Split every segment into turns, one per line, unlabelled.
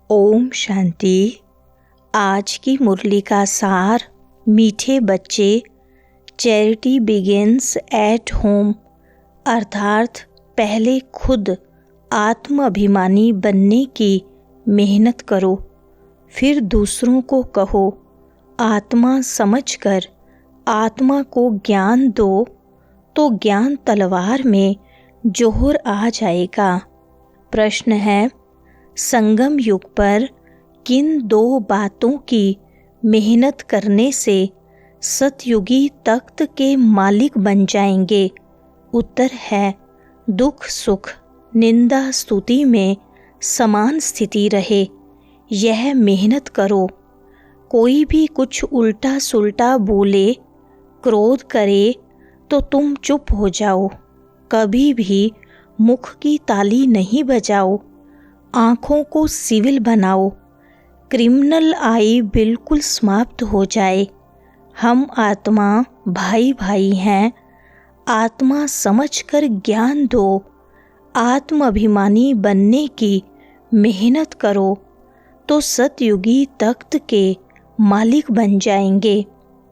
ओम शांति। आज की मुरली का सार, मीठे बच्चे, चैरिटी बिगिंस एट होम, अर्थात पहले खुद आत्म अभिमानी बनने की मेहनत करो, फिर दूसरों को कहो। आत्मा समझकर आत्मा को ज्ञान दो तो ज्ञान तलवार में जोहर आ जाएगा। प्रश्न है, संगम युग पर किन दो बातों की मेहनत करने से सतयुगी तख्त के मालिक बन जाएंगे? उत्तर है, दुख सुख निंदा स्तुति में समान स्थिति रहे, यह मेहनत करो। कोई भी कुछ उल्टा सुल्टा बोले, क्रोध करे तो तुम चुप हो जाओ। कभी भी मुख की ताली नहीं बजाओ। आँखों को सिविल बनाओ। क्रिमिनल आई बिल्कुल समाप्त हो जाए। हम आत्मा भाई भाई हैं। आत्मा समझकर ज्ञान दो। आत्म अभिमानी बनने की मेहनत करो तो सतयुगी तख्त के मालिक बन जाएंगे।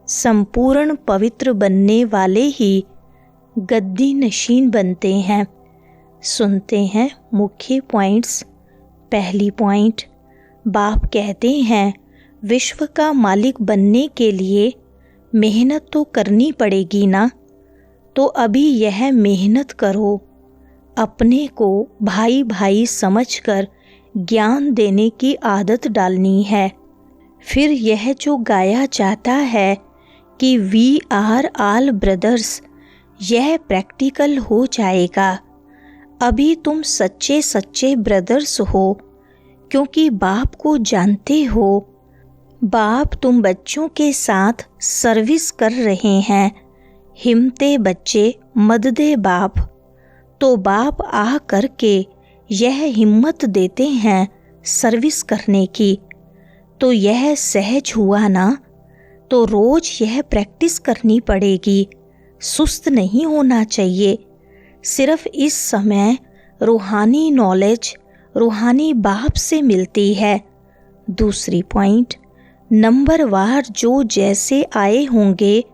संपूर्ण पवित्र बनने वाले ही गद्दी नशीन बनते हैं। सुनते हैं मुख्य पॉइंट्स। पहली पॉइंट, बाप कहते हैं विश्व का मालिक बनने के लिए मेहनत तो करनी पड़ेगी ना, तो अभी यह मेहनत करो। अपने को भाई भाई समझकर ज्ञान देने की आदत डालनी है। फिर यह जो गाया जाता है कि वी आर ऑल ब्रदर्स, यह प्रैक्टिकल हो जाएगा। अभी तुम सच्चे सच्चे ब्रदर्स हो, क्योंकि बाप को जानते हो। बाप तुम बच्चों के साथ सर्विस कर रहे हैं। हिम्मते बच्चे मददे बाप, तो बाप आ करके यह हिम्मत देते हैं सर्विस करने की। तो यह सहज हुआ ना, तो रोज यह प्रैक्टिस करनी पड़ेगी। सुस्त नहीं होना चाहिए। सिर्फ इस समय रूहानी नॉलेज रूहानी बाप से मिलती है। दूसरी पॉइंट, नंबरवार जो जैसे आए होंगे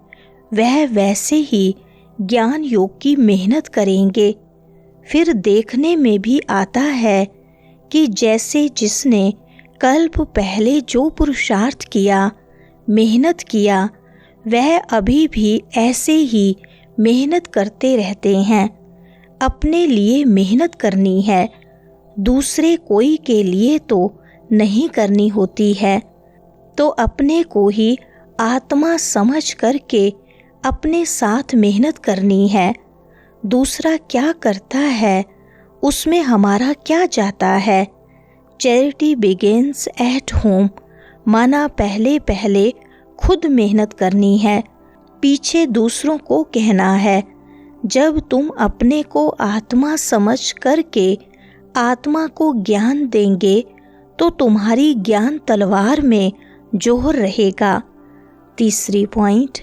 वह वैसे ही ज्ञान योग की मेहनत करेंगे। फिर देखने में भी आता है कि जैसे जिसने कल्प पहले जो पुरुषार्थ किया, मेहनत किया, वह अभी भी ऐसे ही मेहनत करते रहते हैं। अपने लिए मेहनत करनी है, दूसरे कोई के लिए तो नहीं करनी होती है। तो अपने को ही आत्मा समझ करके अपने साथ मेहनत करनी है। दूसरा क्या करता है उसमें हमारा क्या जाता है। चैरिटी बिगिंस एट होम, माना पहले पहले खुद मेहनत करनी है, पीछे दूसरों को कहना है। जब तुम अपने को आत्मा समझ करके आत्मा को ज्ञान देंगे तो तुम्हारी ज्ञान तलवार में जोहर रहेगा। तीसरी पॉइंट,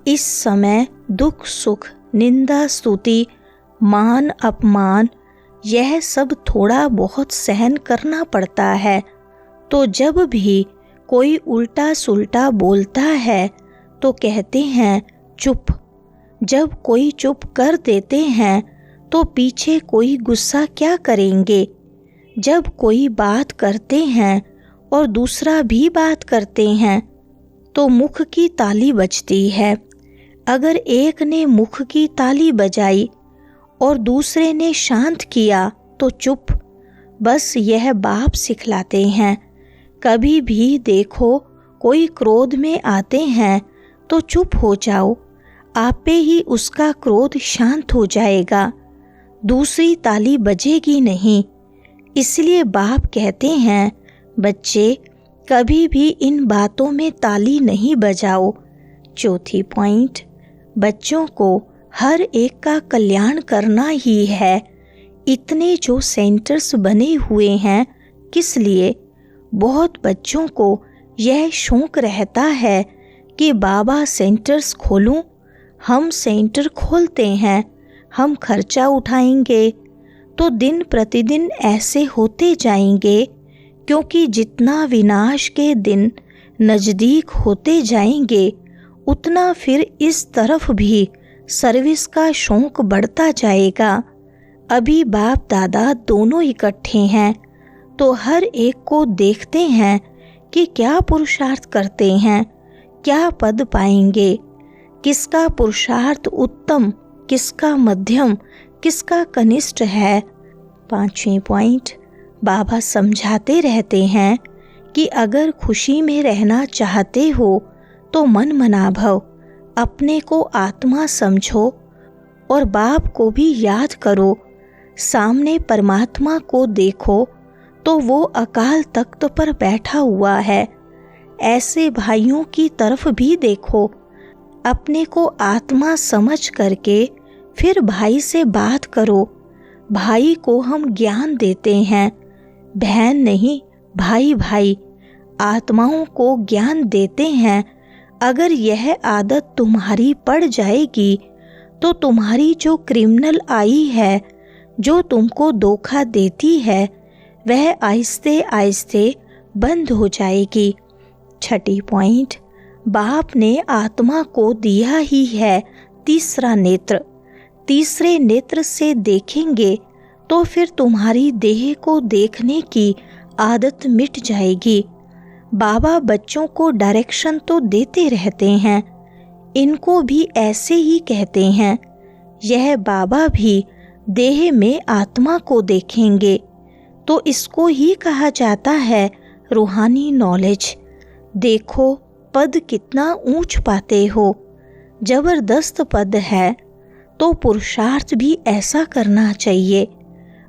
इस समय दुख सुख निंदा स्तुति मान अपमान यह सब थोड़ा बहुत सहन करना पड़ता है। तो जब भी कोई उल्टा सुल्टा बोलता है तो कहते हैं चुप। जब कोई चुप कर देते हैं तो पीछे कोई गुस्सा क्या करेंगे। जब कोई बात करते हैं और दूसरा भी बात करते हैं तो मुख की ताली बजती है। अगर एक ने मुख की ताली बजाई और दूसरे ने शांत किया तो चुप। बस यह बाप सिखलाते हैं। कभी भी देखो कोई क्रोध में आते हैं तो चुप हो जाओ, आपे ही उसका क्रोध शांत हो जाएगा, दूसरी ताली बजेगी नहीं। इसलिए बाप कहते हैं बच्चे कभी भी इन बातों में ताली नहीं बजाओ। चौथी पॉइंट, बच्चों को हर एक का कल्याण करना ही है। इतने जो सेंटर्स बने हुए हैं किस लिए? बहुत बच्चों को यह शौक रहता है कि बाबा सेंटर्स खोलूं। हम सेंटर खोलते हैं, हम खर्चा उठाएंगे, तो दिन प्रतिदिन ऐसे होते जाएंगे क्योंकि जितना विनाश के दिन नज़दीक होते जाएंगे उतना फिर इस तरफ भी सर्विस का शौक बढ़ता जाएगा। अभी बाप दादा दोनों इकट्ठे हैं, तो हर एक को देखते हैं कि क्या पुरुषार्थ करते हैं, क्या पद पाएंगे, किसका पुरुषार्थ उत्तम, किसका मध्यम, किसका कनिष्ठ है। 5वें पॉइंट, बाबा समझाते रहते हैं कि अगर खुशी में रहना चाहते हो तो मन मना भव, अपने को आत्मा समझो और बाप को भी याद करो। सामने परमात्मा को देखो तो वो अकाल तख्त पर बैठा हुआ है। ऐसे भाइयों की तरफ भी देखो। अपने को आत्मा समझ करके फिर भाई से बात करो। भाई को हम ज्ञान देते हैं, बहन नहीं, भाई भाई आत्माओं को ज्ञान देते हैं। अगर यह आदत तुम्हारी पड़ जाएगी तो तुम्हारी जो क्रिमिनल आई है, जो तुमको धोखा देती है, वह आहिस्ते आहिस्ते बंद हो जाएगी। 6 पॉइंट, बाप ने आत्मा को दिया ही है तीसरा नेत्र। तीसरे नेत्र से देखेंगे तो फिर तुम्हारी देह को देखने की आदत मिट जाएगी। बाबा बच्चों को डायरेक्शन तो देते रहते हैं, इनको भी ऐसे ही कहते हैं। यह बाबा भी देह में आत्मा को देखेंगे, तो इसको ही कहा जाता है रूहानी नॉलेज। देखो पद कितना ऊंच पाते हो, जबरदस्त पद है, तो पुरुषार्थ भी ऐसा करना चाहिए।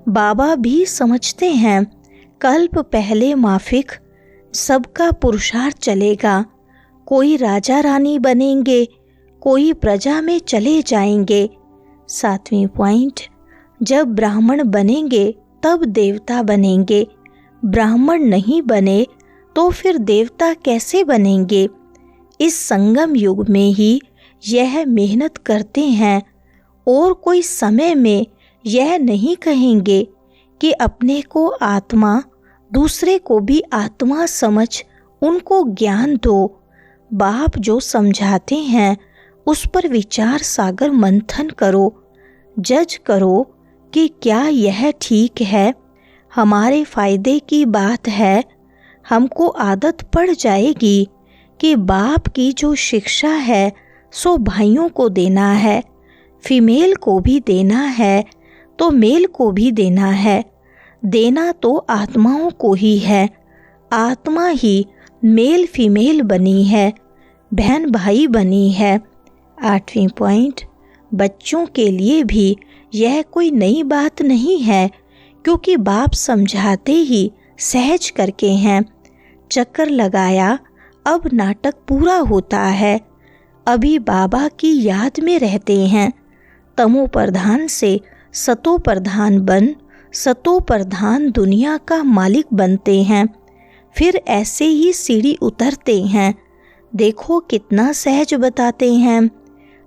बाबा भी समझते हैं कल्प पहले माफिक सबका पुरुषार्थ चलेगा। कोई राजा रानी बनेंगे, कोई प्रजा में चले जाएंगे। 7वें पॉइंट, जब ब्राह्मण बनेंगे तब देवता बनेंगे। ब्राह्मण नहीं बने तो फिर देवता कैसे बनेंगे। इस संगम युग में ही यह मेहनत करते हैं और कोई समय में यह नहीं कहेंगे कि अपने को आत्मा, दूसरे को भी आत्मा समझ उनको ज्ञान दो। बाप जो समझाते हैं उस पर विचार सागर मंथन करो, जज करो कि क्या यह ठीक है, हमारे फायदे की बात है। हमको आदत पड़ जाएगी कि बाप की जो शिक्षा है सो भाइयों को देना है, फीमेल को भी देना है तो मेल को भी देना है। देना तो आत्माओं को ही है। आत्मा ही मेल फीमेल बनी है, बहन भाई बनी है। 8वें पॉइंट, बच्चों के लिए भी यह कोई नई बात नहीं है, क्योंकि बाप समझाते ही सहज करके हैं। चक्कर लगाया, अब नाटक पूरा होता है। अभी बाबा की याद में रहते हैं। तमो प्रधान से सतो प्रधान बन, सतो प्रधान दुनिया का मालिक बनते हैं। फिर ऐसे ही सीढ़ी उतरते हैं। देखो कितना सहज बताते हैं।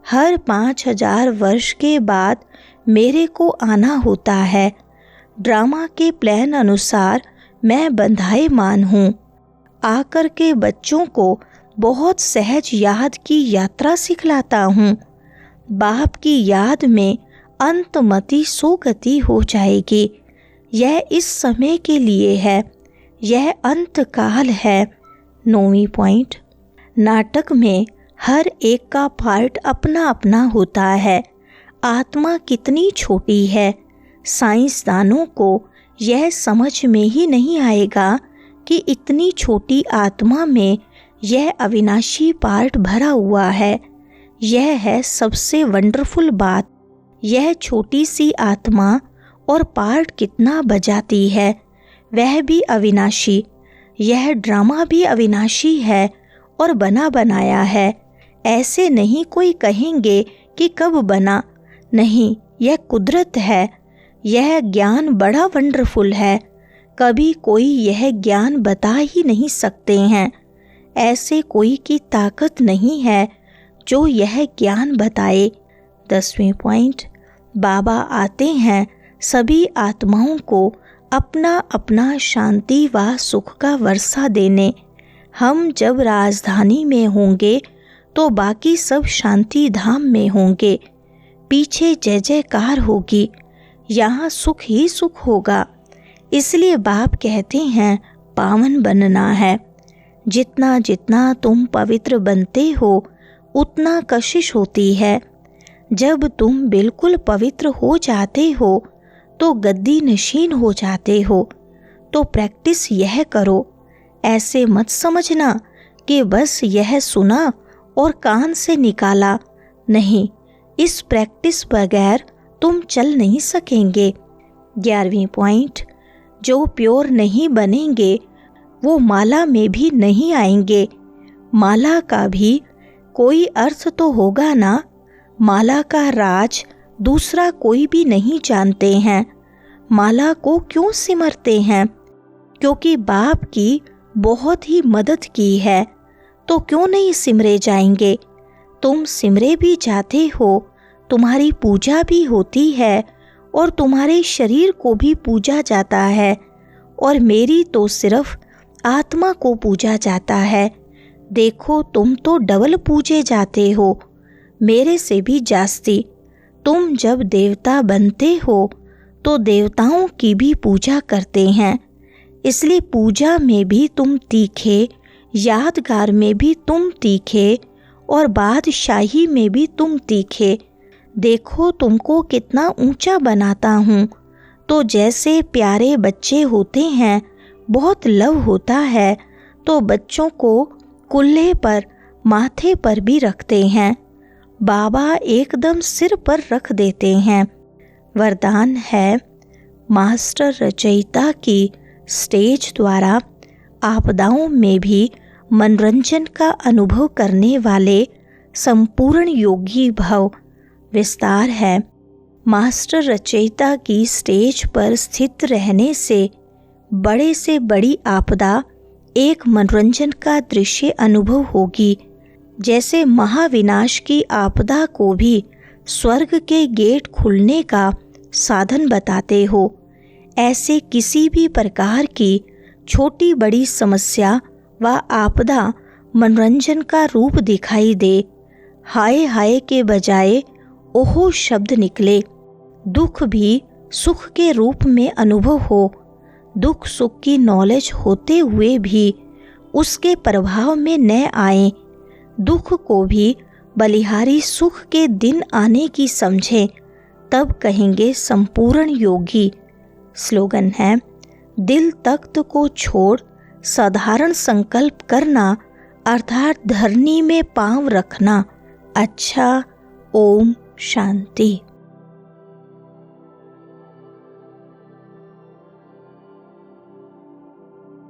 हर 5000 वर्ष के बाद मेरे को आना होता है। ड्रामा के प्लान अनुसार मैं बंधाएमान हूँ। आकर के बच्चों को बहुत सहज याद की यात्रा सिखलाता हूँ। बाप की याद में अंतमति सोगति हो जाएगी। यह इस समय के लिए है, यह अंतकाल है। 9वीं पॉइंट, नाटक में हर एक का पार्ट अपना अपना होता है। आत्मा कितनी छोटी है, साइंसदानों को यह समझ में ही नहीं आएगा कि इतनी छोटी आत्मा में यह अविनाशी पार्ट भरा हुआ है। यह है सबसे वंडरफुल बात। यह छोटी सी आत्मा और पार्ट कितना बजाती है, वह भी अविनाशी। यह ड्रामा भी अविनाशी है और बना बनाया है। ऐसे नहीं कोई कहेंगे कि कब बना, नहीं, यह कुदरत है। यह ज्ञान बड़ा वंडरफुल है, कभी कोई यह ज्ञान बता ही नहीं सकते हैं। ऐसे कोई की ताकत नहीं है जो यह ज्ञान बताए। 10वें पॉइंट, बाबा आते हैं सभी आत्माओं को अपना अपना शांति व सुख का वर्षा देने। हम जब राजधानी में होंगे तो बाकी सब शांति धाम में होंगे। पीछे जय जयकार होगी, यहाँ सुख ही सुख होगा। इसलिए बाप कहते हैं पावन बनना है। जितना जितना तुम पवित्र बनते हो उतना कशिश होती है। जब तुम बिल्कुल पवित्र हो जाते हो तो गद्दी नशीन हो जाते हो। तो प्रैक्टिस यह करो। ऐसे मत समझना कि बस यह सुना और कान से निकाला। नहीं, इस प्रैक्टिस बगैर तुम चल नहीं सकेंगे। 11वीं पॉइंट, जो प्योर नहीं बनेंगे वो माला में भी नहीं आएंगे। माला का भी कोई अर्थ तो होगा ना। माला का राज दूसरा कोई भी नहीं जानते हैं। माला को क्यों सिमरते हैं? क्योंकि बाप की बहुत ही मदद की है, तो क्यों नहीं सिमरे जाएंगे? तुम सिमरे भी जाते हो, तुम्हारी पूजा भी होती है और तुम्हारे शरीर को भी पूजा जाता है, और मेरी तो सिर्फ आत्मा को पूजा जाता है। देखो, तुम तो डबल पूजे जाते हो, मेरे से भी जास्ती। तुम जब देवता बनते हो तो देवताओं की भी पूजा करते हैं। इसलिए पूजा में भी तुम तीखे, यादगार में भी तुम तीखे, और बादशाही में भी तुम तीखे। देखो तुमको कितना ऊंचा बनाता हूँ। तो जैसे प्यारे बच्चे होते हैं, बहुत लव होता है, तो बच्चों को कुल्हे पर, माथे पर भी रखते हैं। बाबा एकदम सिर पर रख देते हैं। वरदान है, मास्टर रचयिता की स्टेज द्वारा आपदाओं में भी मनोरंजन का अनुभव करने वाले संपूर्ण योगी भव। विस्तार है, मास्टर रचयिता की स्टेज पर स्थित रहने से बड़ी आपदा एक मनोरंजन का दृश्य अनुभव होगी। जैसे महाविनाश की आपदा को भी स्वर्ग के गेट खुलने का साधन बताते हो, ऐसे किसी भी प्रकार की छोटी बड़ी समस्या व आपदा मनोरंजन का रूप दिखाई दे, हाय हाय के बजाय ओहो शब्द निकले। दुख भी सुख के रूप में अनुभव हो। दुख सुख की नॉलेज होते हुए भी उसके प्रभाव में न आए। दुख को भी बलिहारी सुख के दिन आने की समझे, तब कहेंगे संपूर्ण योगी। स्लोगन है, दिल तख्त को छोड़ साधारण संकल्प करना, अर्थात धरनी में पांव रखना। अच्छा, ओम शांति।